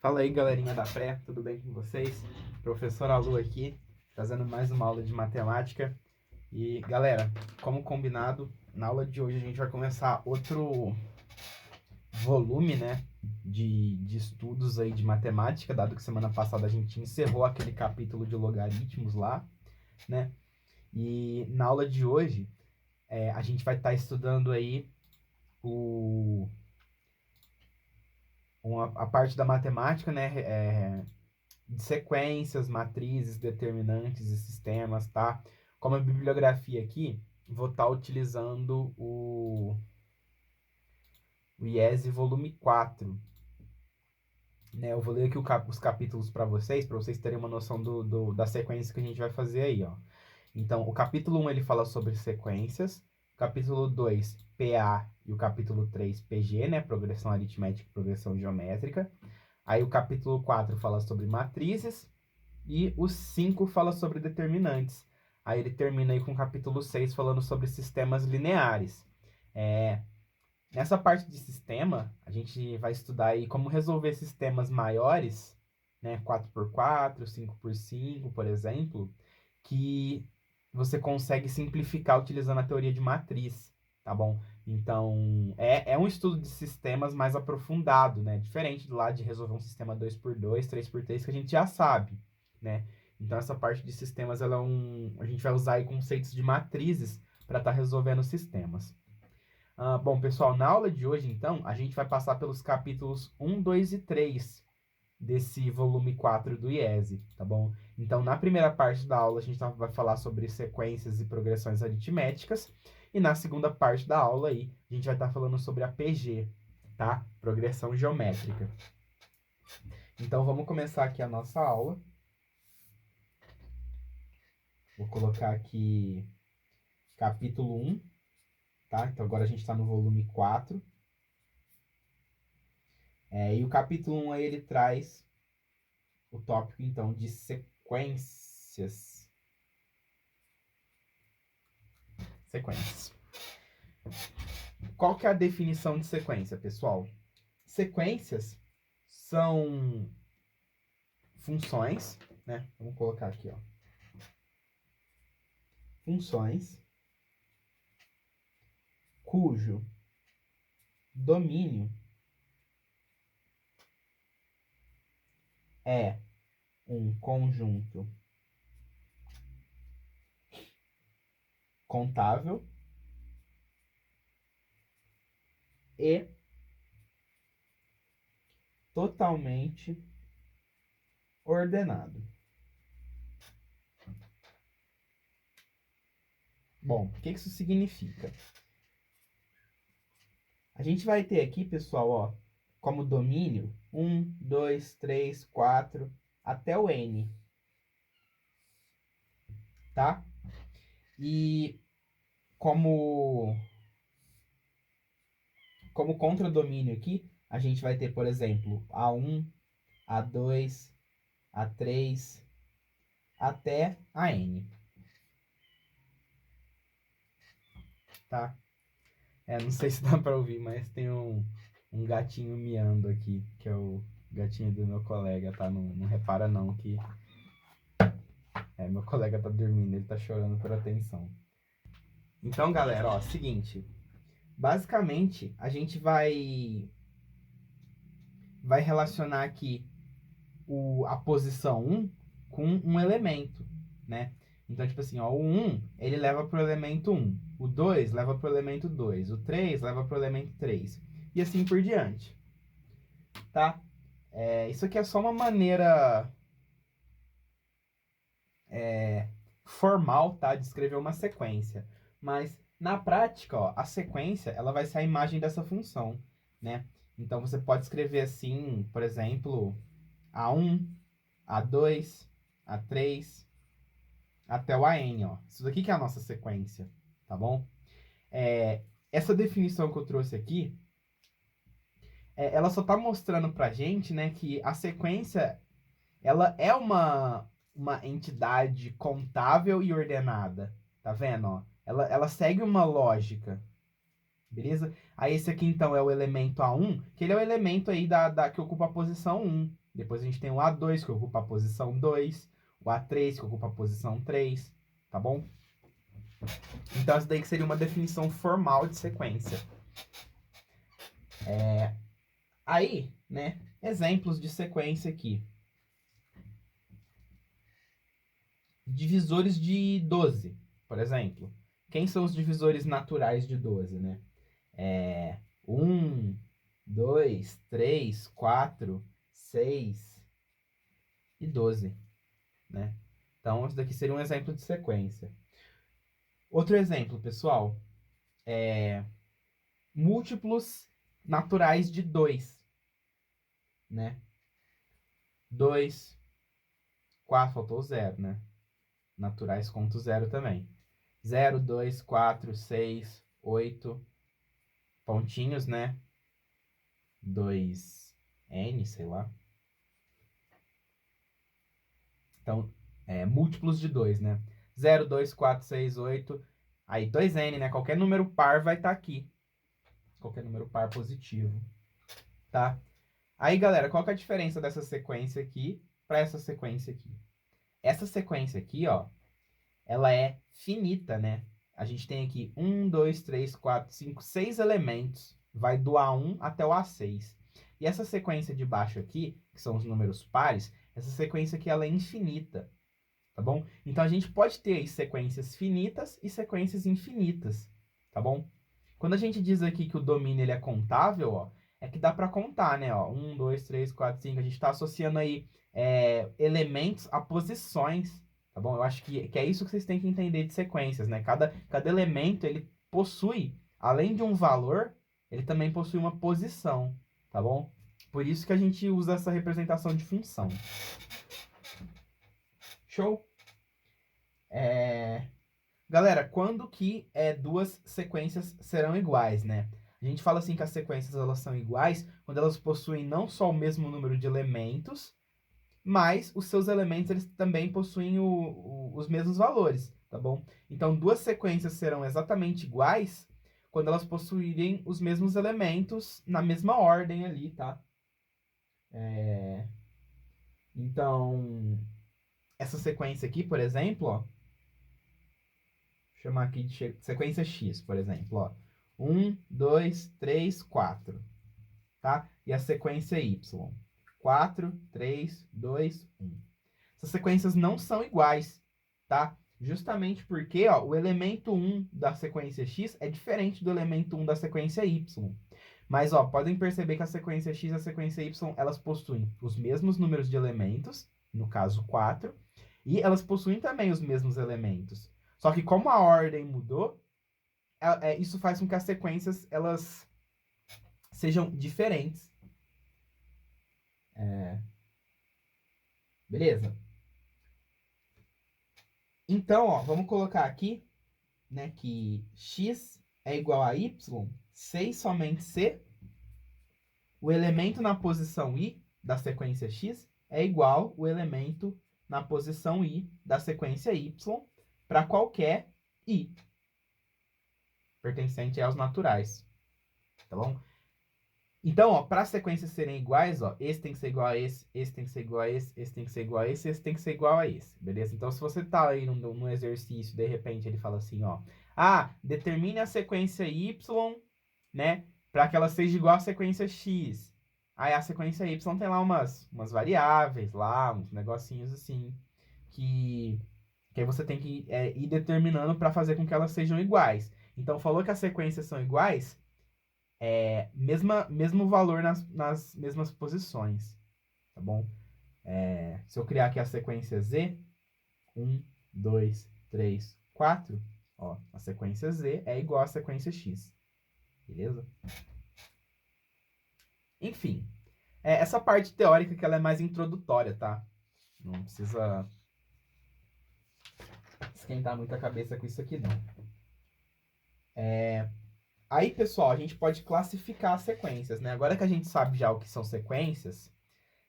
Fala aí, galerinha da pré, tudo bem com vocês? Professor Alu aqui, trazendo mais uma aula de matemática. E galera, como combinado, na aula de hoje a gente vai começar outro volume, né, de estudos aí de matemática, dado que semana passada a gente encerrou aquele capítulo de logaritmos lá, né? E na aula de hoje a gente vai estar estudando aí a parte da matemática, né, de sequências, matrizes, determinantes e sistemas, tá? Como a bibliografia aqui, vou estar utilizando o IESE volume 4. Né? Eu vou ler aqui os capítulos para vocês terem uma noção da sequência que a gente vai fazer aí, ó. Então, o capítulo 1 ele fala sobre sequências, o capítulo 2, PA, e o capítulo 3, PG, né? Progressão aritmética e progressão geométrica. Aí o capítulo 4 fala sobre matrizes e o 5 fala sobre determinantes. Aí ele termina aí com o capítulo 6 falando sobre sistemas lineares. Nessa parte de sistema, a gente vai estudar aí como resolver sistemas maiores, né, 4x4, 5x5, por exemplo, que você consegue simplificar utilizando a teoria de matriz, tá bom? Então, é um estudo de sistemas mais aprofundado, né? Diferente do lado de resolver um sistema 2x2, 3x3, que a gente já sabe, né? Então, essa parte de sistemas, a gente vai usar aí conceitos de matrizes para estar resolvendo sistemas. Bom, pessoal, na aula de hoje, então, a gente vai passar pelos capítulos 1, 2 e 3 desse volume 4 do IESE, tá bom? Então, na primeira parte da aula, a gente vai falar sobre sequências e progressões aritméticas, e na segunda parte da aula aí, a gente vai estar falando sobre a PG, tá? Progressão geométrica. Então, vamos começar aqui a nossa aula. Vou colocar aqui capítulo 1, tá? Então, agora a gente está no volume 4. E o capítulo 1 aí, ele traz o tópico, então, de sequências. Sequências. Qual que é a definição de sequência, pessoal? Sequências são funções, né? Vamos colocar aqui, ó. Funções cujo domínio é um conjunto contável e totalmente ordenado. Bom, o que isso significa? A gente vai ter aqui, pessoal, ó, como domínio 1, 2, 3, 4, até o N. Tá? E como contradomínio aqui, a gente vai ter, por exemplo, A1, A2, A3, até a N. Tá? Não sei se dá para ouvir, mas tem um gatinho miando aqui, que é o gatinho do meu colega, tá? Não repara não que meu colega tá dormindo, ele tá chorando por atenção. Então, galera, ó, seguinte. Basicamente, a gente vai relacionar aqui a posição 1 com um elemento, né? Então, tipo assim, ó, o 1, ele leva para o elemento 1. O 2 leva para o elemento 2. O 3 leva para o elemento 3. E assim por diante. Tá? Isso aqui é só uma maneira formal, tá? De escrever uma sequência. Mas, na prática, ó, a sequência, ela vai ser a imagem dessa função, né? Então, você pode escrever assim, por exemplo, A1, A2, A3, até o AN, ó. Isso daqui que é a nossa sequência, tá bom? Essa definição que eu trouxe aqui, ela só tá mostrando pra gente, né, que a sequência, ela é uma uma entidade contável e ordenada. Tá vendo, ó? Ela segue uma lógica, beleza? Aí esse aqui, então, é o elemento A1, que ele é o elemento aí que ocupa a posição 1. Depois a gente tem o A2, que ocupa a posição 2. O A3, que ocupa a posição 3. Tá bom? Então, essa daí que seria uma definição formal de sequência. Aí, né, exemplos de sequência aqui. Divisores de 12, por exemplo. Quem são os divisores naturais de 12, né? 1, 2, 3, 4, 6 e 12, né? Então, isso daqui seria um exemplo de sequência. Outro exemplo, pessoal, múltiplos naturais de 2, né? 2, 4, faltou o 0, né? Naturais conta o 0 também. 0, 2, 4, 6, 8 pontinhos, né? 2n, sei lá. Então, múltiplos de 2, né? 0, 2, 4, 6, 8. Aí 2n, né? Qualquer número par vai estar aqui. Qualquer número par positivo. Tá? Aí, galera, qual que é a diferença dessa sequência aqui para essa sequência aqui? Essa sequência aqui, ó, ela é finita, né? A gente tem aqui 1, 2, 3, 4, 5, 6 elementos. Vai do A1 até o A6. E essa sequência de baixo aqui, que são os números pares, essa sequência aqui ela é infinita. Tá bom? Então a gente pode ter aí sequências finitas e sequências infinitas. Tá bom? Quando a gente diz aqui que o domínio ele é contável, ó, é que dá para contar, né? Ó, 1, 2, 3, 4, 5. A gente está associando aí elementos a posições. Tá bom? Eu acho que é isso que vocês têm que entender de sequências, né? Cada elemento, ele possui, além de um valor, ele também possui uma posição, tá bom? Por isso que a gente usa essa representação de função. Show? Galera, quando que duas sequências serão iguais, né? A gente fala assim que as sequências elas são iguais quando elas possuem não só o mesmo número de elementos, mas os seus elementos eles também possuem os mesmos valores, tá bom? Então, duas sequências serão exatamente iguais quando elas possuírem os mesmos elementos na mesma ordem ali, tá? Então, essa sequência aqui, por exemplo, ó, vou chamar aqui de sequência X, por exemplo, ó. 1, 2, 3, 4, tá? E a sequência Y. 4, 3, 2, 1. Essas sequências não são iguais, tá? Justamente porque ó, o elemento 1 da sequência X é diferente do elemento 1 da sequência Y. Mas ó, podem perceber que a sequência X e a sequência Y, elas possuem os mesmos números de elementos, no caso 4, e elas possuem também os mesmos elementos. Só que como a ordem mudou, isso faz com que as sequências elas sejam diferentes. Beleza? Então, ó, vamos colocar aqui, né, que x é igual a y, C e somente C, o elemento na posição i da sequência x é igual o elemento na posição i da sequência y para qualquer i pertencente aos naturais, tá bom? Então, ó, para as sequências serem iguais, ó, esse tem que ser igual a esse tem que ser igual a esse tem que ser igual a esse tem que ser igual a esse, beleza? Então, se você tá aí num exercício, de repente ele fala assim, ó, determine a sequência y, né, para que ela seja igual à sequência x. Aí a sequência y tem lá umas variáveis lá, uns negocinhos assim, que aí você tem que ir determinando para fazer com que elas sejam iguais. Então, falou que as sequências são iguais, mesmo valor nas mesmas posições, tá bom? Se eu criar aqui a sequência Z, 1, 2, 3, 4, ó, a sequência Z é igual à sequência X, beleza? Enfim, essa parte teórica que ela é mais introdutória, tá? Não precisa esquentar muito a cabeça com isso aqui, não. Aí, pessoal, a gente pode classificar as sequências, né? Agora que a gente sabe já o que são sequências,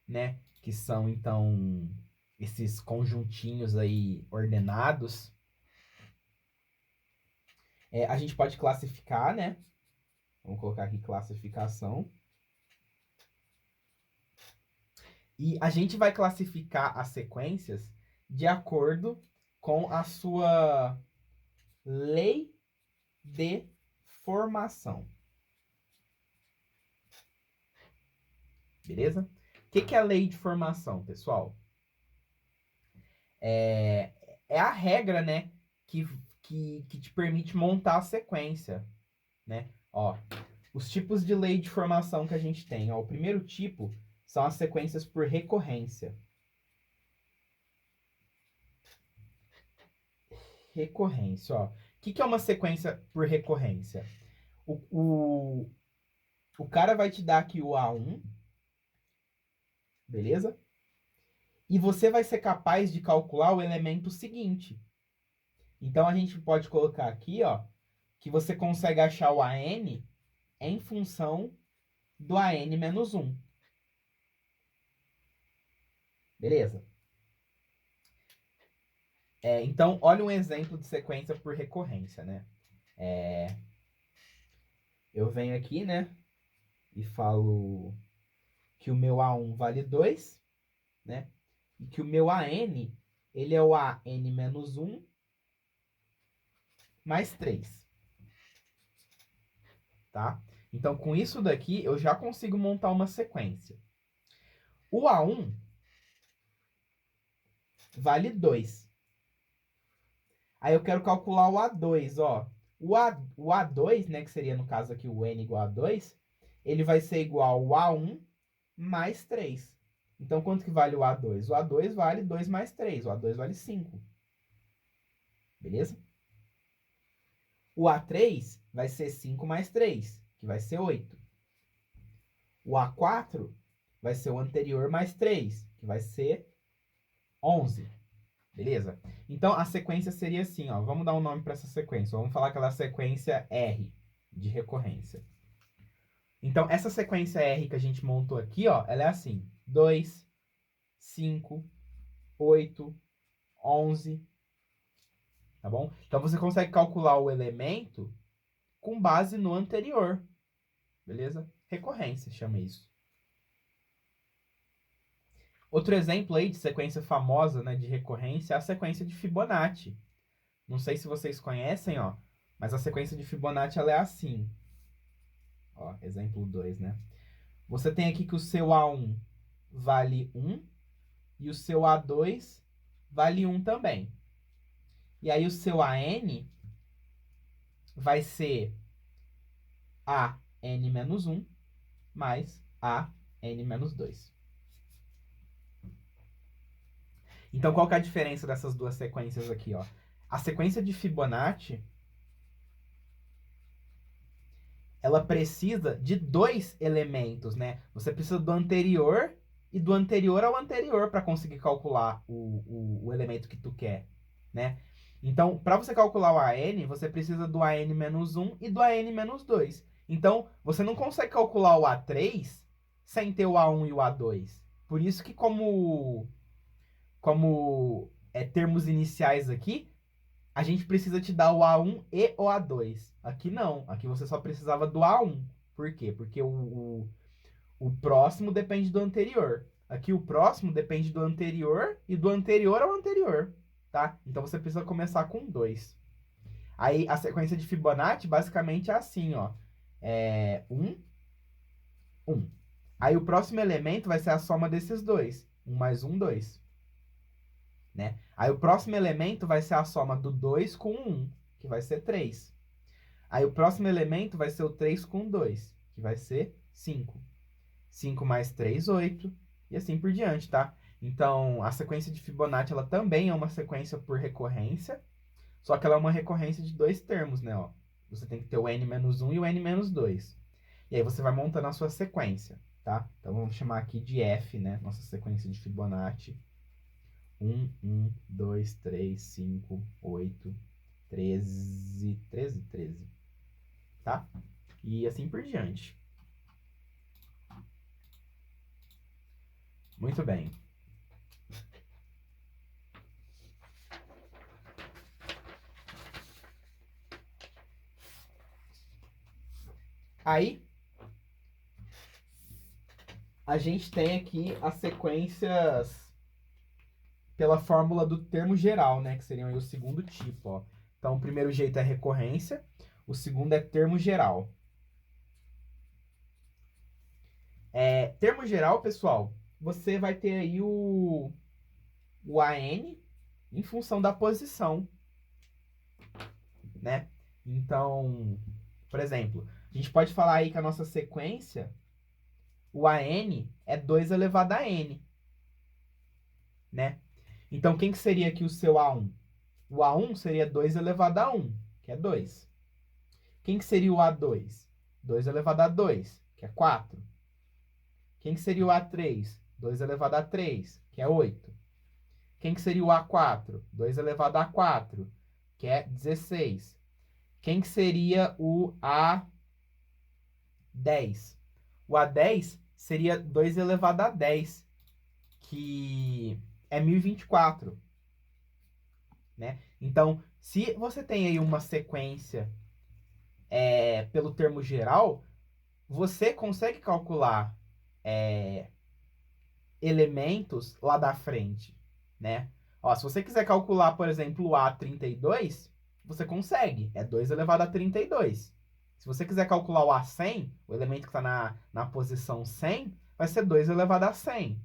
né? Que são, então, esses conjuntinhos aí ordenados, a gente pode classificar, né? Vamos colocar aqui classificação. E a gente vai classificar as sequências de acordo com a sua lei de formação. Beleza? O que é a lei de formação, pessoal? É a regra, né, que te permite montar a sequência, né? Ó, os tipos de lei de formação que a gente tem. Ó, o primeiro tipo são as sequências por recorrência. Recorrência, ó. O que é uma sequência por recorrência? O cara vai te dar aqui o A1, beleza? E você vai ser capaz de calcular o elemento seguinte. Então, a gente pode colocar aqui, ó, que você consegue achar o AN em função do AN menos 1. Beleza? Então, olha um exemplo de sequência por recorrência, né? Eu venho aqui, né? E falo que o meu A1 vale 2, né? E que o meu AN, ele é o AN menos 1 mais 3. Tá? Então, com isso daqui, eu já consigo montar uma sequência. O A1 vale 2. Aí eu quero calcular o A2, ó. O A2, né, que seria no caso aqui o N igual a 2, ele vai ser igual ao A1 mais 3. Então, quanto que vale o A2? O A2 vale 2 mais 3. O A2 vale 5. Beleza? O A3 vai ser 5 mais 3, que vai ser 8. O A4 vai ser o anterior mais 3, que vai ser 11. Beleza? Então, a sequência seria assim, ó. Vamos dar um nome para essa sequência. Vamos falar aquela sequência R, de recorrência. Então, essa sequência R que a gente montou aqui, ó, ela é assim. 2, 5, 8, 11. Tá bom? Então, você consegue calcular o elemento com base no anterior. Beleza? Recorrência, chama isso. Outro exemplo aí de sequência famosa, né, de recorrência é a sequência de Fibonacci. Não sei se vocês conhecem, ó, mas a sequência de Fibonacci ela é assim. Ó, exemplo 2, né? Você tem aqui que o seu A1 vale 1 e o seu A2 vale 1 também. E aí o seu AN vai ser AN menos 1 mais AN menos 2. Então, qual que é a diferença dessas duas sequências aqui, ó? A sequência de Fibonacci, ela precisa de 2 elementos, né? Você precisa do anterior e do anterior ao anterior para conseguir calcular o elemento que tu quer, né? Então, para você calcular o AN, você precisa do AN menos 1 e do AN menos 2. Então, você não consegue calcular o A3 sem ter o A1 e o A2. Por isso que como termos iniciais aqui, a gente precisa te dar o A1 e o A2. Aqui não. Aqui você só precisava do A1. Por quê? Porque o próximo depende do anterior. Aqui o próximo depende do anterior e do anterior ao anterior. Tá? Então você precisa começar com 2. Aí a sequência de Fibonacci basicamente é assim, ó. 1, 1. Aí o próximo elemento vai ser a soma desses dois. 1 mais 1, 2. Né? Aí o próximo elemento vai ser a soma do 2 com o 1, que vai ser 3. Aí o próximo elemento vai ser o 3 com 2, que vai ser 5. 5 mais 3, 8. E assim por diante, tá? Então, a sequência de Fibonacci, ela também é uma sequência por recorrência, só que ela é uma recorrência de 2 termos, né? Ó, você tem que ter o n-1 e o n-2. E aí você vai montando a sua sequência, tá? Então, vamos chamar aqui de F, né? Nossa sequência de Fibonacci. 1, 2, 3, 5, 8, 13, 13, 13. Tá? E assim por diante. Muito bem. Aí, a gente tem aqui as sequências pela fórmula do termo geral, né? Que seriam aí o segundo tipo, ó. Então, o primeiro jeito é recorrência, o segundo é termo geral. Termo geral, pessoal, você vai ter aí o AN em função da posição, né? Então, por exemplo, a gente pode falar aí que a nossa sequência, o AN é 2 elevado a N, né? Então, quem que seria aqui o seu A1? O A1 seria 2 elevado a 1, que é 2. Quem que seria o A2? 2 elevado a 2, que é 4. Quem que seria o A3? 2 elevado a 3, que é 8. Quem que seria o A4? 2 elevado a 4, que é 16. Quem que seria o A10? O A10 seria 2 elevado a 10, que é 1024, né? Então, se você tem aí uma sequência pelo termo geral, você consegue calcular elementos lá da frente, né? Ó, se você quiser calcular, por exemplo, o A32, você consegue. É 2 elevado a 32. Se você quiser calcular o A100, o elemento que está na posição 100, vai ser 2 elevado a 100,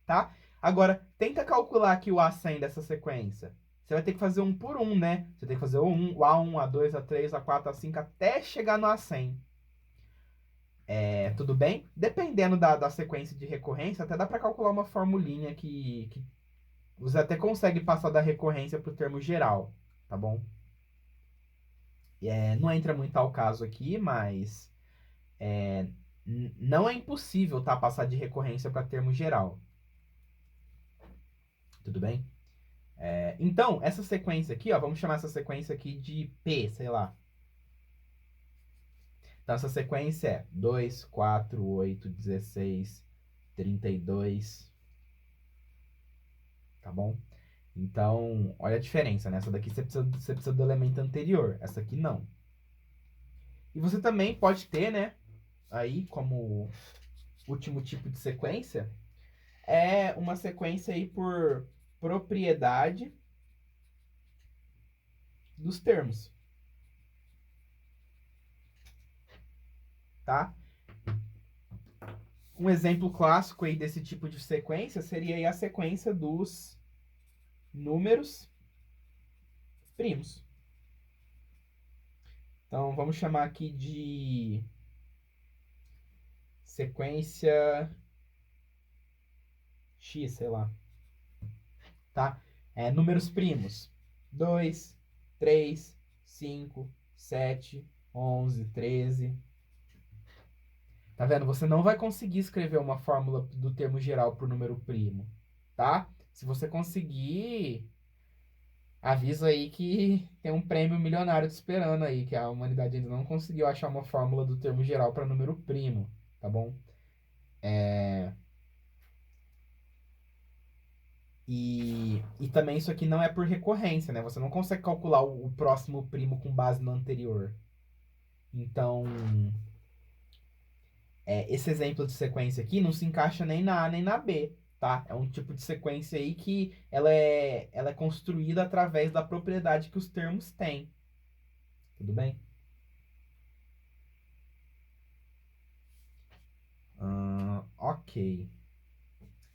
tá? Agora, tenta calcular aqui o A100 dessa sequência. Você vai ter que fazer um por um, né? Você tem que fazer o A1, A2, A3, A4, A5, até chegar no A100. Tudo bem? Dependendo da sequência de recorrência, até dá para calcular uma formulinha que você até consegue passar da recorrência para o termo geral, tá bom? Não entra muito ao caso aqui, mas não é impossível, tá, passar de recorrência para termo geral. Tudo bem? Então, essa sequência aqui, ó, vamos chamar essa sequência aqui de P, sei lá. Então, essa sequência é 2, 4, 8, 16, 32. Tá bom? Então, olha a diferença, né? Essa daqui você precisa do elemento anterior. Essa aqui não. E você também pode ter, né? Aí, como último tipo de sequência, é uma sequência aí por propriedade dos termos. Tá? Um exemplo clássico aí desse tipo de sequência seria aí a sequência dos números primos. Então, vamos chamar aqui de sequência X, sei lá. Tá? Números primos. 2, 3, 5, 7, 11, 13. Tá vendo? Você não vai conseguir escrever uma fórmula do termo geral por número primo, tá? Se você conseguir, avisa aí que tem um prêmio milionário te esperando aí, que a humanidade ainda não conseguiu achar uma fórmula do termo geral para número primo, tá bom? E também isso aqui não é por recorrência, né? Você não consegue calcular o próximo primo com base no anterior. Então, esse exemplo de sequência aqui não se encaixa nem na A nem na B, tá? É um tipo de sequência aí que ela é construída através da propriedade que os termos têm. Tudo bem? Ok.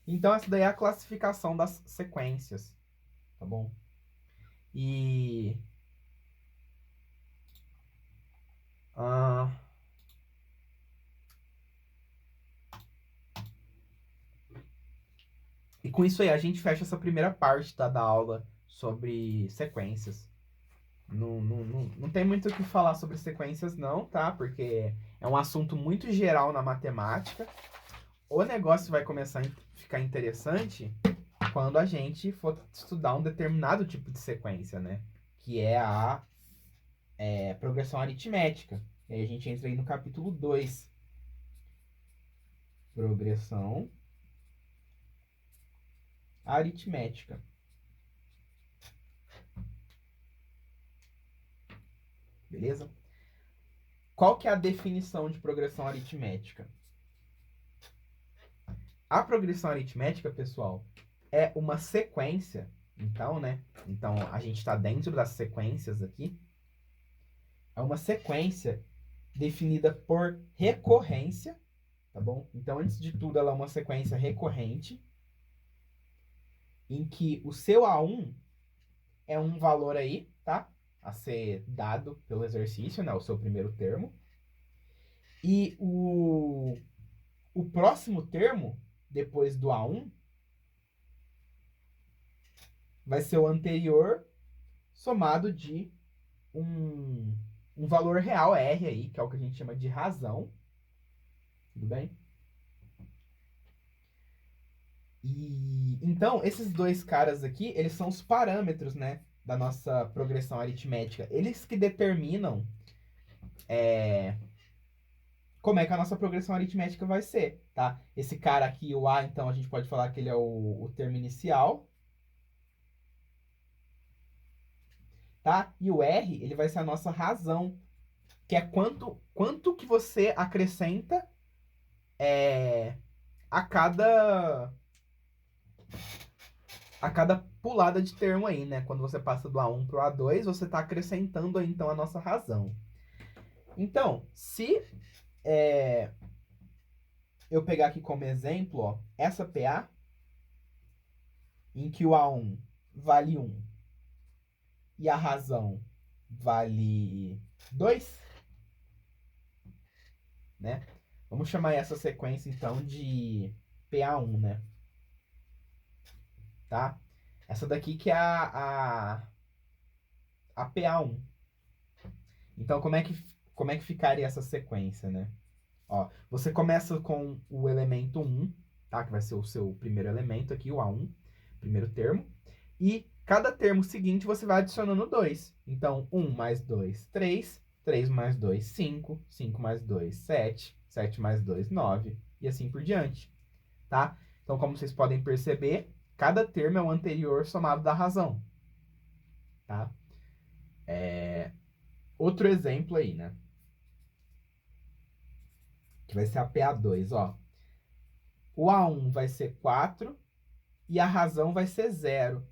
Então, essa daí é a classificação das sequências, tá bom? E... ah, E com isso aí, a gente fecha essa primeira parte, tá, da aula sobre sequências. Não tem muito o que falar sobre sequências, não, tá? Porque é um assunto muito geral na matemática. O negócio vai começar a ficar interessante quando a gente for estudar um determinado tipo de sequência, né? Que é a progressão aritmética. E aí a gente entra aí no capítulo 2. Progressão aritmética. Beleza? qual que é a definição de progressão aritmética? A progressão aritmética, pessoal, é uma sequência. Então, né? Então, a gente está dentro das sequências aqui. É uma sequência definida por recorrência, tá bom? Então, antes de tudo, ela é uma sequência recorrente, em que o seu A1 é um valor aí, tá? A ser dado pelo exercício, né? O seu primeiro termo. E o próximo termo, depois do A1, vai ser o anterior somado de um valor real, R aí, que é o que a gente chama de razão. Tudo bem? E então, esses dois caras aqui, eles são os parâmetros, né, da nossa progressão aritmética. Eles que determinam como é que a nossa progressão aritmética vai ser, tá? Esse cara aqui, o A, então, a gente pode falar que ele é o termo inicial, tá? E o R, ele vai ser a nossa razão, que é quanto que você acrescenta a cada pulada de termo aí, né? Quando você passa do A1 pro A2, você está acrescentando aí, então, a nossa razão. Então, se eu pegar aqui como exemplo, ó, essa PA, em que o A1 vale 1 e a razão vale 2, né? Vamos chamar essa sequência, então, de PA1, né? Tá? Essa daqui que é a PA1. Então, como é que ficaria essa sequência, né? Ó, você começa com o elemento 1, tá? Que vai ser o seu primeiro elemento aqui, o A1, primeiro termo. E cada termo seguinte você vai adicionando 2. Então, 1 mais 2, 3. 3 mais 2, 5. 5 mais 2, 7. 7 mais 2, 9. E assim por diante, tá? Então, como vocês podem perceber, cada termo é o anterior somado da razão, tá? Outro exemplo aí, né? Que vai ser a PA2, ó. O A1 vai ser 4 e a razão vai ser 0.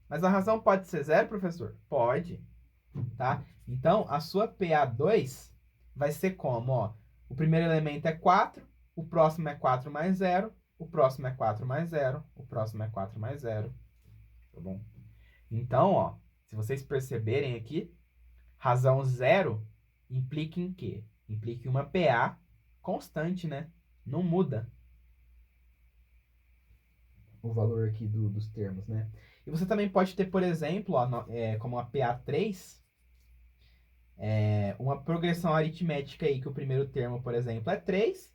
Mas a razão pode ser 0, professor? Pode, tá? Então, a sua PA2 vai ser como, ó? O primeiro elemento é 4, o próximo é 4 mais 0, o próximo é 4 mais 0, o próximo é 4 mais 0, tá bom? Então, ó, se vocês perceberem aqui, razão 0 implica em quê? Implica em uma PA constante, né? Não muda o valor aqui dos termos, né? E você também pode ter, por exemplo, ó, como a PA3, uma progressão aritmética aí, que o primeiro termo, por exemplo, é 3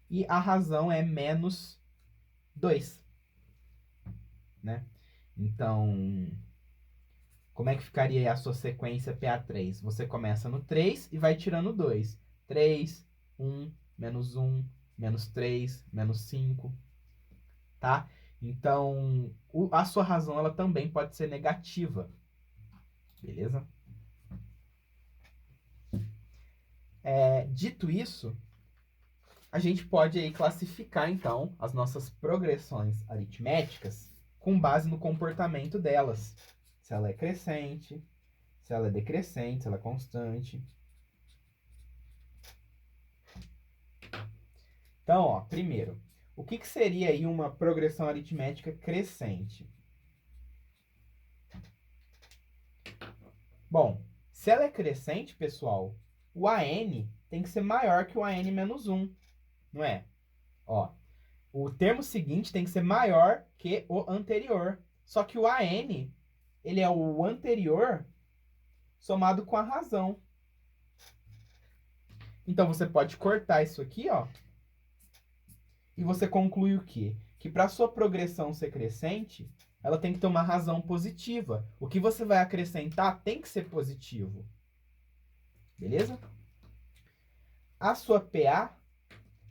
e a razão é menos 2, né? Então, como é que ficaria aí a sua sequência PA3? Você começa no 3 e vai tirando 2. 3, 1, menos 3, menos 5, tá? Então, a sua razão ela também pode ser negativa, beleza? Dito isso, a gente pode aí classificar, então, as nossas progressões aritméticas com base no comportamento delas. Se ela é crescente, se ela é decrescente, se ela é constante. Então, ó, primeiro, o que seria aí uma progressão aritmética crescente? Bom, se ela é crescente, pessoal, o AN tem que ser maior que o AN menos 1, não é? Ó, o termo seguinte tem que ser maior que o anterior. Só que o AN, ele é o anterior somado com a razão. Então, você pode cortar isso aqui, ó. E você conclui o quê? Que para sua progressão ser crescente, ela tem que ter uma razão positiva. O que você vai acrescentar tem que ser positivo. Beleza? A sua PA,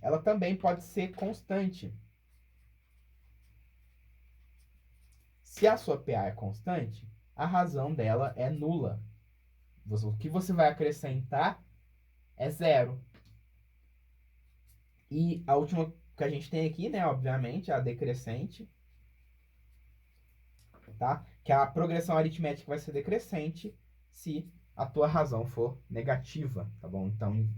ela também pode ser constante. Se a sua PA é constante, a razão dela é nula. O que você vai acrescentar é 0. E a última que a gente tem aqui, né, obviamente, é a decrescente, tá? Que a progressão aritmética vai ser decrescente se a tua razão for negativa, tá bom? Então,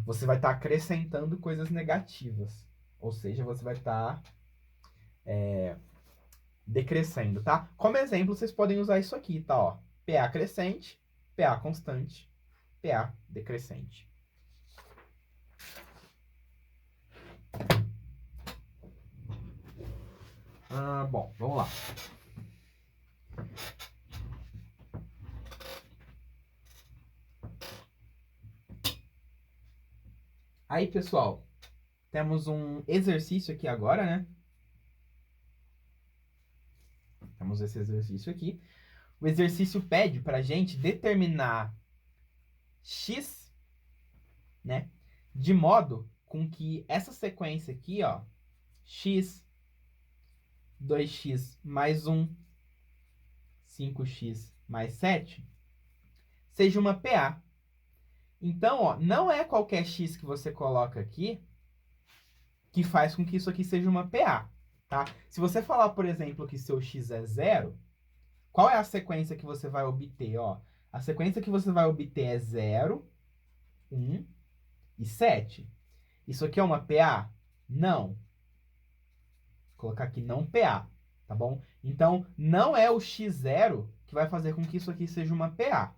você vai estar acrescentando coisas negativas. Ou seja, você vai estar decrescendo, tá? Como exemplo, vocês podem usar isso aqui, tá? Ó, PA crescente, PA constante, PA decrescente. Bom, vamos lá. Aí, pessoal, temos um exercício aqui agora, né? Temos esse exercício aqui. O exercício pede para a gente determinar x, né? De modo com que essa sequência aqui, ó, x, 2x mais 1, 5x mais 7, seja uma PA. Então, ó, não é qualquer x que você coloca aqui que faz com que isso aqui seja uma PA, tá? Se você falar, por exemplo, que seu x é 0, qual é a sequência que você vai obter, ó? A sequência que você vai obter é 0, 1 e 7. Isso aqui é uma PA? Não. Vou colocar aqui não PA, tá bom? Então, não é o x0 que vai fazer com que isso aqui seja uma PA.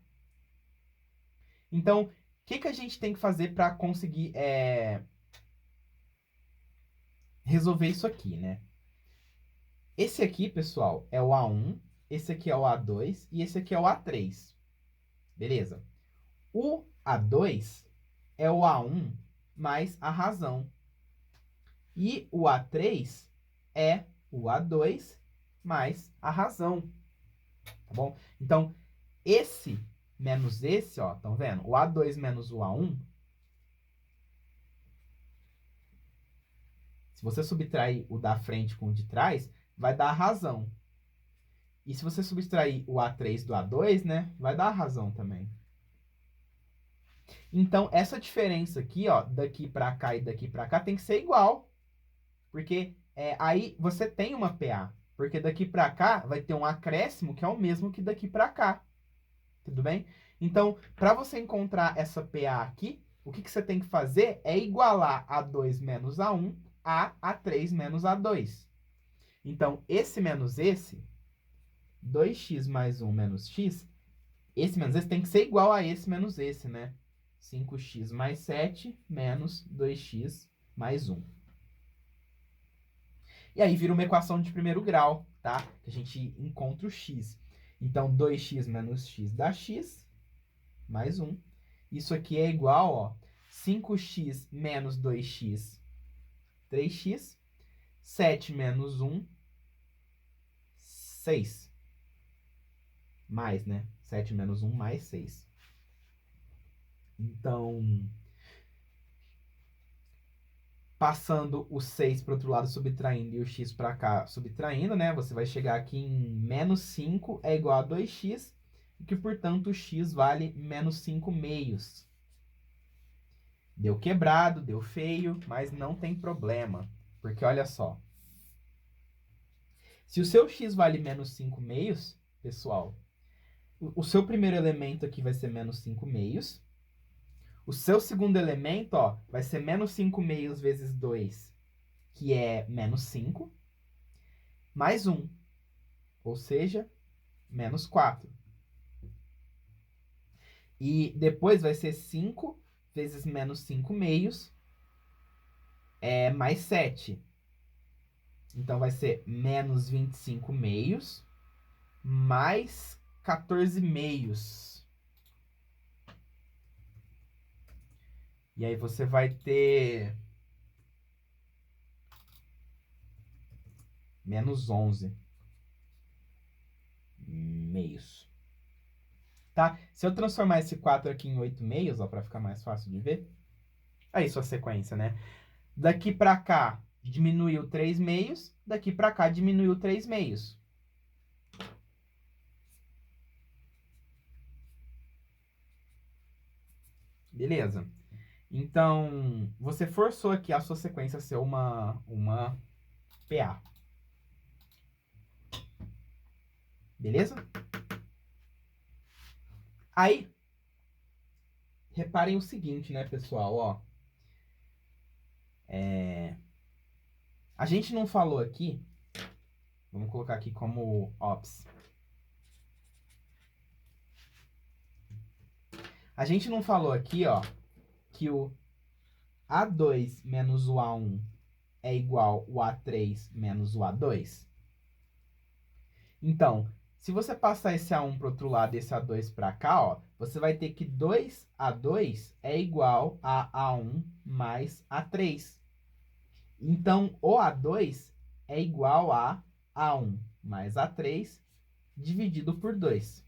Então, o que a gente tem que fazer para conseguir resolver isso aqui, né? Esse aqui, pessoal, é o A1, esse aqui é o A2 e esse aqui é o A3. Beleza? O A2 é o A1 mais a razão. E o A3 é o A2 mais a razão. Tá bom? Então, esse menos esse, ó, estão vendo? O A2 menos o A1. Se você subtrair o da frente com o de trás, vai dar a razão. E se você subtrair o A3 do A2, né, vai dar a razão também. Então, essa diferença aqui, ó, daqui para cá e daqui para cá tem que ser igual. Porque aí você tem uma PA. Porque daqui para cá vai ter um acréscimo que é o mesmo que daqui para cá. Tudo bem? Então, para você encontrar essa PA aqui, o que você tem que fazer é igualar A2 menos A1 a A3 menos A2. Então, esse menos esse, 2x mais 1 menos x, esse menos esse tem que ser igual a esse menos esse, né? 5x mais 7 menos 2x mais 1. E aí vira uma equação de primeiro grau, tá? Que a gente encontra o x. Então, 2x menos x dá x, mais 1. Isso aqui é igual, ó, 5x menos 2x, 3x. 7 menos 1, 6. Mais, né? 7 menos 1 mais 6. Então, passando o 6 para o outro lado, subtraindo, e o x para cá, subtraindo, né? Você vai chegar aqui em menos 5 é igual a 2x, e que, portanto, o x vale menos 5 meios. Deu quebrado, deu feio, mas não tem problema. Porque, olha só. Se o seu x vale menos 5 meios, pessoal, o seu primeiro elemento aqui vai ser menos 5 meios. O seu segundo elemento, ó, vai ser menos 5 meios vezes 2, que é menos 5, mais 1, ou seja, menos 4. E depois vai ser 5 vezes menos 5 meios, mais 7. Então, vai ser menos 25 meios, mais 14 meios. E aí você vai ter menos 11 meios. Tá? Se eu transformar esse 4 aqui em 8 meios, ó, para ficar mais fácil de ver, aí sua sequência, né? Daqui para cá diminuiu 3 meios, daqui para cá diminuiu 3 meios. Beleza. Então, você forçou aqui a sua sequência a ser uma PA. Beleza? Aí, reparem o seguinte, né, pessoal? Ó, a gente não falou aqui, vamos colocar aqui como ops. A gente não falou aqui, ó, que o A2 menos o A1 é igual o A3 menos o A2? Então, se você passar esse A1 para o outro lado e esse A2 para cá, ó, você vai ter que 2A2 é igual a A1 mais A3. Então, o A2 é igual a A1 mais A3 dividido por 2.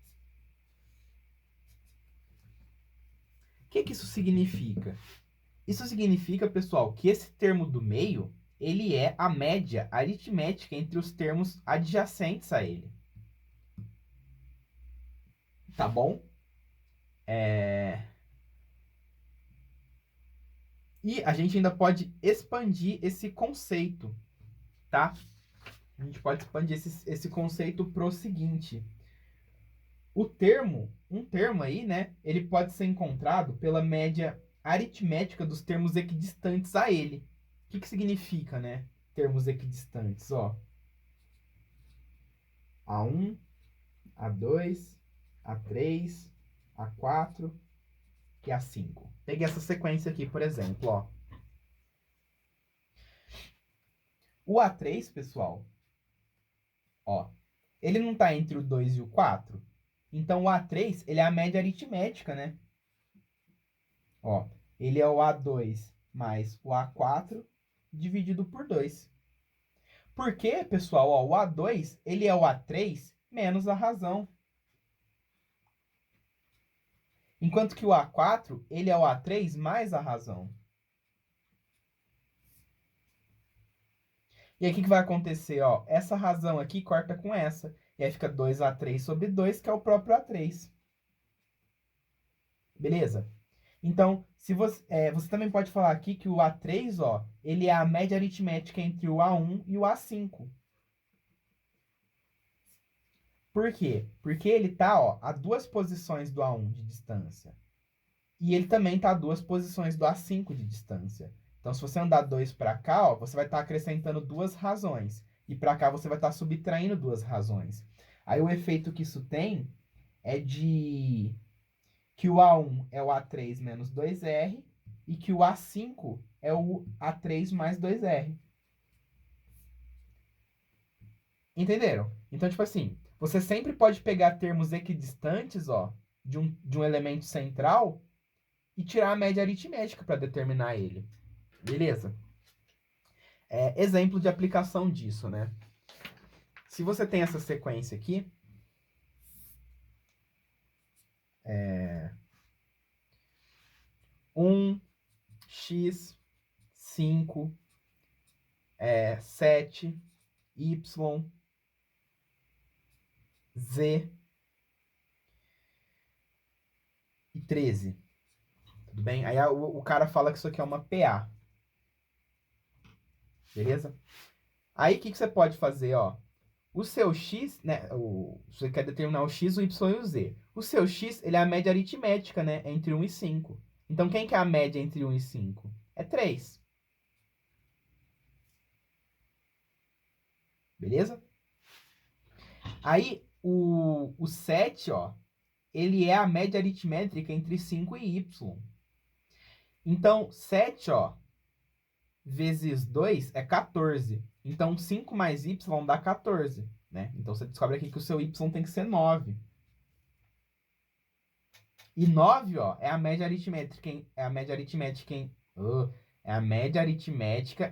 O que isso significa? Isso significa, pessoal, que esse termo do meio, ele é a média aritmética entre os termos adjacentes a ele. Tá bom? E a gente ainda pode expandir esse conceito, tá? A gente pode expandir esse conceito pro seguinte. Um termo aí, né? Ele pode ser encontrado pela média aritmética dos termos equidistantes a ele. O que significa, né? Termos equidistantes, ó. A1, A2, A3, A4 e A5. Peguei essa sequência aqui, por exemplo, ó. O A3, pessoal, ó, ele não está entre o 2 e o 4? Então, o A3, ele é a média aritmética, né? Ó, ele é o A2 mais o A4 dividido por 2. Por quê, pessoal? Ó, o A2, ele é o A3 menos a razão. Enquanto que o A4, ele é o A3 mais a razão. E aí, o que vai acontecer? Ó, essa razão aqui corta com essa. E aí fica 2A3 sobre 2, que é o próprio A3. Beleza? Então, se você também pode falar aqui que o A3, ó, ele é a média aritmética entre o A1 e o A5. Por quê? Porque ele está, ó, a 2 posições do A1 de distância. E ele também está a 2 posições do A5 de distância. Então, se você andar 2 para cá, ó, você vai estar acrescentando 2 razões. E para cá você vai estar subtraindo 2 razões. Aí o efeito que isso tem é de que o A1 é o A3 menos 2R e que o A5 é o A3 mais 2R. Entenderam? Então, tipo assim, você sempre pode pegar termos equidistantes, ó, de um elemento central e tirar a média aritmética para determinar ele. Beleza? Exemplo de aplicação disso, né? Se você tem essa sequência aqui, 1, x, 5, 7, y, z e 13. Tudo bem? Aí o cara fala que isso aqui é uma PA. Beleza? Aí o que você pode fazer, ó? O seu x, né? Você quer determinar o x, o y e o z. O seu x, ele é a média aritmética, né? Entre 1 e 5. Então, quem que é a média entre 1 e 5? É 3. Beleza? Aí, o 7, ó, ele é a média aritmética entre 5 e y. Então, 7, ó, vezes 2 é 14. Então, 5 mais y dá 14, né? Então, você descobre aqui que o seu y tem que ser 9. E 9, ó, é a média aritmética, é a média aritmética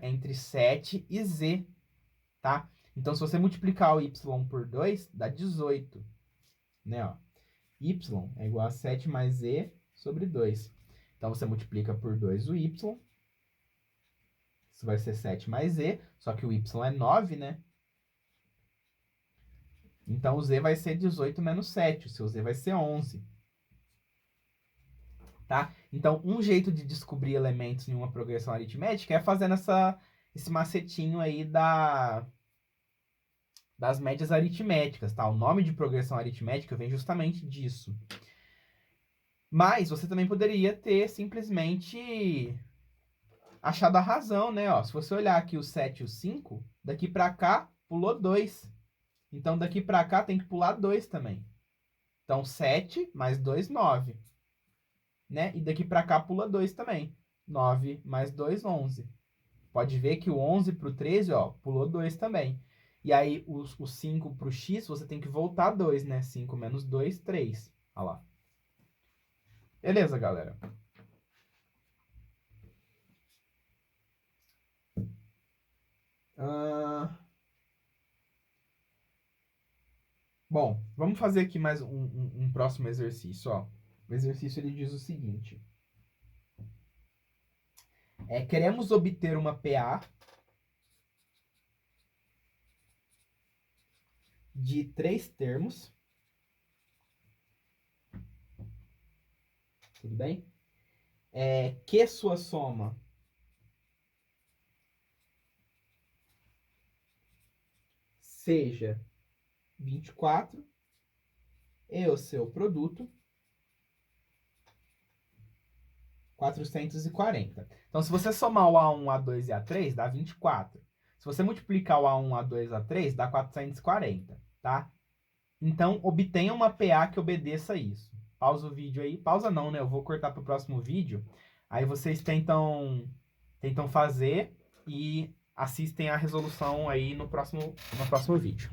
entre 7 e z, tá? Então, se você multiplicar o y por 2, dá 18, né, ó. Y é igual a 7 mais z sobre 2. Então, você multiplica por 2 o y. Isso vai ser 7 mais z, só que o y é 9, né? Então, o z vai ser 18 menos 7. O seu z vai ser 11. tá? Então, um jeito de descobrir elementos em uma progressão aritmética é fazendo esse macetinho aí das médias aritméticas, tá? O nome de progressão aritmética vem justamente disso. Mas você também poderia ter simplesmente achado a razão, né? Ó, se você olhar aqui o 7 e o 5, daqui para cá pulou 2. Então, daqui para cá tem que pular 2 também. Então, 7 mais 2, 9. Né? E daqui para cá pula 2 também. 9 mais 2, 11. Pode ver que o 11 para o 13, ó, pulou 2 também. E aí, o 5 para o x, você tem que voltar 2, né? 5 menos 2, 3. Olha lá. Beleza, galera? Bom, vamos fazer aqui mais um próximo exercício, ó. O exercício ele diz o seguinte. Queremos obter uma PA de 3 termos. Tudo bem? Que sua soma seja 24 e o seu produto 440. Então, se você somar o A1, A2 e A3, dá 24. Se você multiplicar o A1, A2 e A3, dá 440, tá? Então, obtenha uma PA que obedeça a isso. Pausa o vídeo aí. Pausa não, né? Eu vou cortar para o próximo vídeo. Aí vocês tentam fazer e assistem a resolução aí no próximo vídeo.